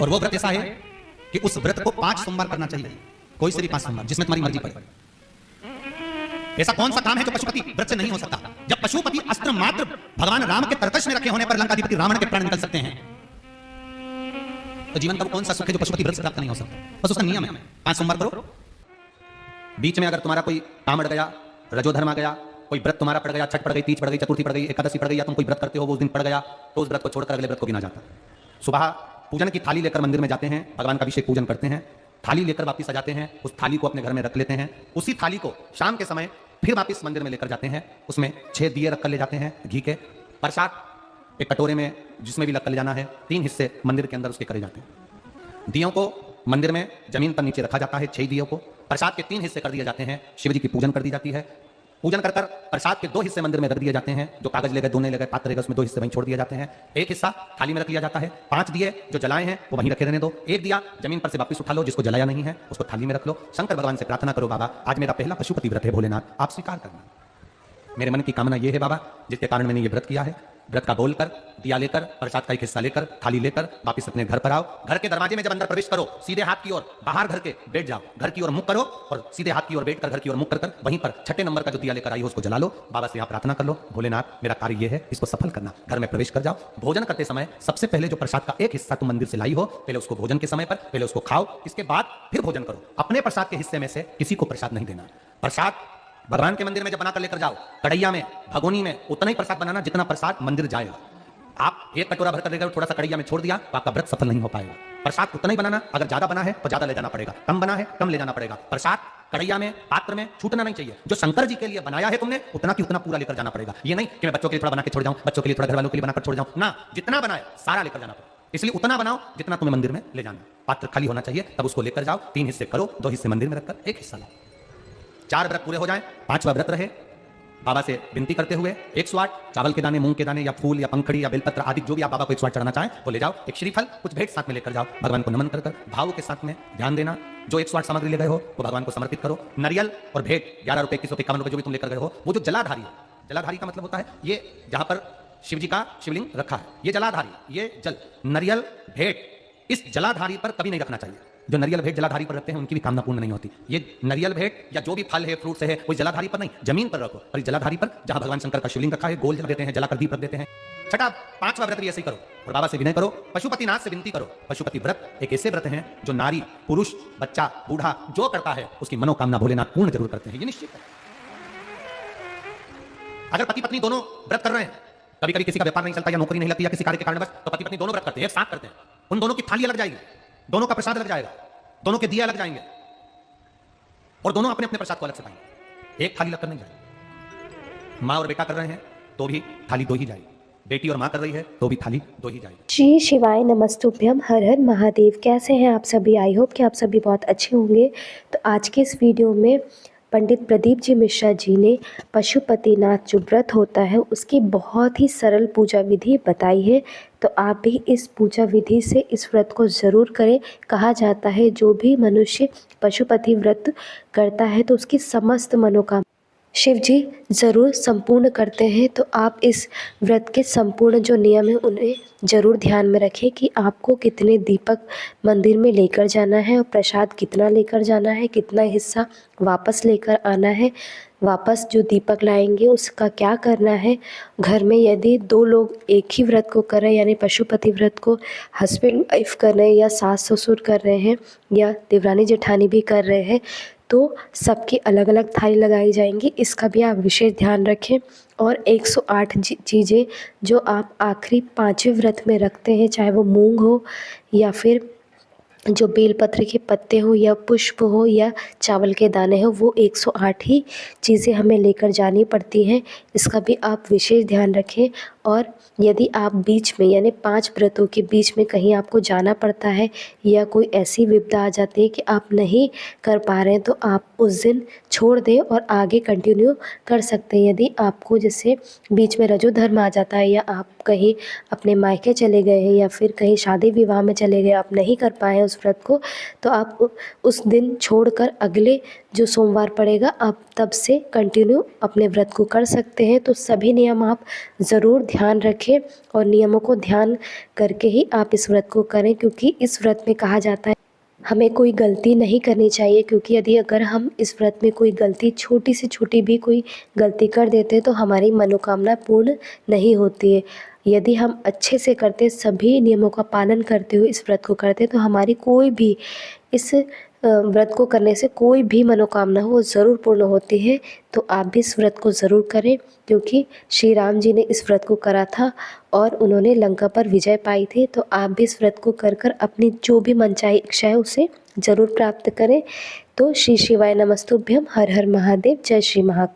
और वो व्रत ऐसा है कि उस व्रत को 5 सोमवार करना चाहिए, कोई से भी 5 सोमवार, जिसमें तुम्हारी मर्जी पड़े। ऐसा कौन सा काम है जो पशुपति व्रत से नहीं हो सकता? जब पशुपति अस्त्र मात्र भगवान राम के तरकश में रखे होने पर लंकाधिपति रावण के प्राण निकल सकते हैं, तो जीवन का वो कौन सा सुख है जो पशुपति व्रत से प्राप्त नहीं हो सकता? बस उसका नियम है, 5 सोमवार करो। बीच में अगर तुम्हारा कोई काम अड़ गया, रजोधर्म आ गया, कोई व्रत तुम्हारा पड़ गया, छठ पड़ गई, तीज पड़ गई, चतुर्थी पड़ गई, एकादशी पड़ गई, या तुम कोई व्रत करते हो वो उस दिन पड़ गया, तो उस व्रत को छोड़कर अगले व्रत को गिना जाता। सुबह पूजन की थाली लेकर मंदिर में जाते हैं, भगवान का अभिषेक पूजन करते हैं, थाली लेकर वापस आ जाते हैं, उस थाली को अपने घर में रख लेते हैं, उसी थाली को शाम के समय फिर वापस मंदिर में लेकर जाते हैं, उसमें 6 दिए रख कर ले जाते हैं घी के, प्रसाद एक कटोरे में जिसमें भी रख कर ले जाना है, 3 हिस्से मंदिर के अंदर उसके करे जाते हैं। दियों को मंदिर में जमीन पर नीचे रखा जाता है, 6 दियों को प्रसाद के 3 हिस्से कर दिए जाते हैं, शिव जी की पूजन कर दी जाती है। पूजन कर प्रसाद के 2 हिस्से मंदिर में रख दिए जाते हैं, जो कागज ले गए, दोने ले गए, पात्र ले गए, उसमें 2 हिस्से वहीं छोड़ दिए जाते हैं, 1 हिस्सा थाली में रख लिया जाता है। 5 दिए जो जलाए हैं वो वहीं रखे रहने दो, 1 दिया जमीन पर से वापस उठा लो, जिसको जलाया नहीं है उसको थाली में रख लो। शंकर भगवान से प्रार्थना करो, बाबा आज मेरा पहला पशुपति व्रत है, भोलेनाथ आप स्वीकार करना। मेरे मन की कामना यह है बाबा, जिसके कारण मैंने ये व्रत किया है, व्रत का बोलकर, दिया लेकर, प्रसाद का 1 हिस्सा लेकर, थाली लेकर वापस अपने घर पर आओ। घर के दरवाजे में जब अंदर प्रवेश करो, सीधे हाथ की ओर बाहर घर के बैठ जाओ, घर की ओर मुख करो और सीधे हाथ की ओर बैठकर घर की ओर मुख कर वहीं पर 6ठे नंबर का जो दिया लेकर आई हो उसको जला लो। बाबा से यहाँ प्रार्थना कर लो, भोलेनाथ मेरा कार्य ये है, इसको सफल करना। घर में प्रवेश कर जाओ। भोजन करते समय सबसे पहले जो प्रसाद का 1 हिस्सा तुम मंदिर से लाई हो, पहले उसको भोजन के समय पर पहले उसको खाओ, इसके बाद फिर भोजन करो। अपने प्रसाद के हिस्से में से किसी को प्रसाद नहीं देना। प्रसाद भगवान के मंदिर में जब बनाकर लेकर जाओ, कढ़ैया में, भगोनी में उतना ही प्रसाद बनाना जितना प्रसाद मंदिर जाएगा। आप 1 कटोरा भरकर लेकर थोड़ा सा कढ़ैया में छोड़ दिया तो आपका व्रत सफल नहीं हो पाएगा। प्रसाद उतना ही बनाना, अगर ज्यादा बना है तो ज्यादा ले जाना पड़ेगा, कम बना है कम ले जाना पड़ेगा। प्रसाद कढ़ैया में, पात्र में छूटना नहीं चाहिए। जो शंकर जी के लिए बनाया है तुमने उतना की उतना पूरा लेकर जाना पड़ेगा। ये नहीं कि मैं बच्चों के लिए थोड़ा बना के छोड़ जाऊं, बच्चों के लिए थोड़ा घर वालों के लिए बनाकर छोड़ जाऊं ना, जितना बनाए सारा लेकर जाना पड़ेगा। इसलिए उतना बनाओ जितना तुम्हें मंदिर में ले जाना। पात्र खाली होना चाहिए, तब उसको लेकर जाओ, 3 हिस्से करो, 2 हिस्से मंदिर में रखकर 1 हिस्सा लाओ। 4 व्रत पूरे हो जाए, 5वां व्रत रहे, बाबा से विनती करते हुए 108 चावल के दाने, मूंग के दाने या फूल या पंखड़ी या बेलपत्र आदि जो भी आप बाबा को 108 चढ़ाना चाहें वो ले जाओ। एक श्रीफल कुछ भेंट साथ में लेकर जाओ, भगवान को नमन कर भाव के साथ में ध्यान देना। जो 108 सामग्री ले गए हो वो भगवान को समर्पित करो। नारियल और भेंट 11 रुपए, 21 रुपए, 51 रुपए जो भी तुम लेकर गए हो, वो जो जलाधारी है, जलाधारी का मतलब होता है ये जहां पर शिव जी का शिवलिंग रखा है, ये जलाधारी, ये जल, नारियल भेंट इस जलाधारी पर कभी नहीं रखना चाहिए। जो नरियल भेंट जलाधारी पर रखते हैं उनकी भी कामना पूर्ण नहीं होती। ये नरियल भेंट या जो भी फल है, फ्रूट्स है, कोई जलाधारी पर नहीं, जमीन पर रखो। और इस जलाधारी पर जहां भगवान शंकर का शिवलिंग रखा है, गोल जला देते हैं, जलाकर दीप रख देते हैं। 5वां व्रत भी ऐसे ही करो और बाबा से विनय करो, पशुपतिनाथ से विनती करो। पशुपति व्रत एक ऐसे व्रत हैं जो नारी, पुरुष, बच्चा, बूढ़ा जो करता है उसकी मनोकामना भोलेनाथ पूर्ण जरूर करते हैं, ये निश्चित है। अगर पति पत्नी दोनों व्रत कर रहे हैं, कभी कभी किसी का व्यापार नहीं चलता या नौकरी नहीं लगती या किसी कार्य के कारण बस, तो पति पत्नी दोनों व्रत करते हैं, एक साथ करते हैं। उन दोनों की थाली अलग जाएगी, दोनों का प्रसाद अलग जाएगा, दोनों के दिए अलग जाएंगे और दोनों अपने अपने प्रसाद को अलग से पाएंगे, एक थाली लगकर नहीं जाएगी। माँ और बेटा कर रहे हैं तो भी थाली 2 ही जाएगी, बेटी और माँ कर रही है तो भी थाली 2 ही जाएगी। श्री शिवाय नमस्तुभ्यम, हर हर महादेव। कैसे हैं आप सभी? आई होप कि आप सभी बहुत अच्छे होंगे। तो आज के इस वीडियो में पंडित प्रदीप जी मिश्रा जी ने पशुपतिनाथ जो व्रत होता है उसकी बहुत ही सरल पूजा विधि बताई है। तो आप भी इस पूजा विधि से इस व्रत को ज़रूर करें। कहा जाता है जो भी मनुष्य पशुपति व्रत करता है तो उसकी समस्त मनोकामना शिव जी ज़रूर संपूर्ण करते हैं। तो आप इस व्रत के संपूर्ण जो नियम है उन्हें ज़रूर ध्यान में रखें कि आपको कितने दीपक मंदिर में लेकर जाना है और प्रसाद कितना लेकर जाना है, कितना हिस्सा वापस लेकर आना है, वापस जो दीपक लाएंगे उसका क्या करना है। घर में यदि 2 लोग एक ही व्रत को कर रहे हैं, यानी पशुपति व्रत को हस्बैंड वाइफ कर रहे हैं या सास ससुर कर रहे हैं या देवरानी जेठानी भी कर रहे हैं, तो सबकी अलग अलग थाली लगाई जाएंगी, इसका भी आप विशेष ध्यान रखें। और 108 चीज़ें जो आप आखिरी 5वें व्रत में रखते हैं, चाहे वो मूंग हो या फिर जो बेलपत्र के पत्ते हो या पुष्प हो या चावल के दाने हो, वो 108 ही चीज़ें हमें लेकर जानी पड़ती हैं, इसका भी आप विशेष ध्यान रखें। और यदि आप बीच में यानी 5 व्रतों के बीच में कहीं आपको जाना पड़ता है या कोई ऐसी विपदा आ जाती है कि आप नहीं कर पा रहे हैं, तो आप उस दिन छोड़ दें और आगे कंटिन्यू कर सकते हैं। यदि आपको जैसे बीच में रजोधर्म आ जाता है या आप कहीं अपने मायके चले गए हैं या फिर कहीं शादी विवाह में चले गए, आप नहीं कर पाए उस उस व्रत को, तो आप उस दिन छोड़कर अगले जो सोमवार पड़ेगा आप तब से कंटिन्यू अपने व्रत को कर सकते हैं। तो सभी नियम आप ज़रूर ध्यान रखें और नियमों को ध्यान करके ही आप इस व्रत को करें, क्योंकि इस व्रत में कहा जाता है हमें कोई गलती नहीं करनी चाहिए, क्योंकि यदि अगर हम इस व्रत में कोई गलती, छोटी से छोटी भी कोई गलती कर देते हैं तो हमारी मनोकामना पूर्ण नहीं होती है। यदि हम अच्छे से करते, सभी नियमों का पालन करते हुए इस व्रत को करते, तो हमारी कोई भी इस व्रत को करने से कोई भी मनोकामना हो वो ज़रूर पूर्ण होती है। तो आप भी इस व्रत को ज़रूर करें, क्योंकि श्री राम जी ने इस व्रत को करा था और उन्होंने लंका पर विजय पाई थी। तो आप भी इस व्रत को कर अपनी जो भी मनचाही इच्छा है उसे ज़रूर प्राप्त करें। तो श्री शिवाय नमस्तुभ्यम। हर हर महादेव। जय श्री महाकाल।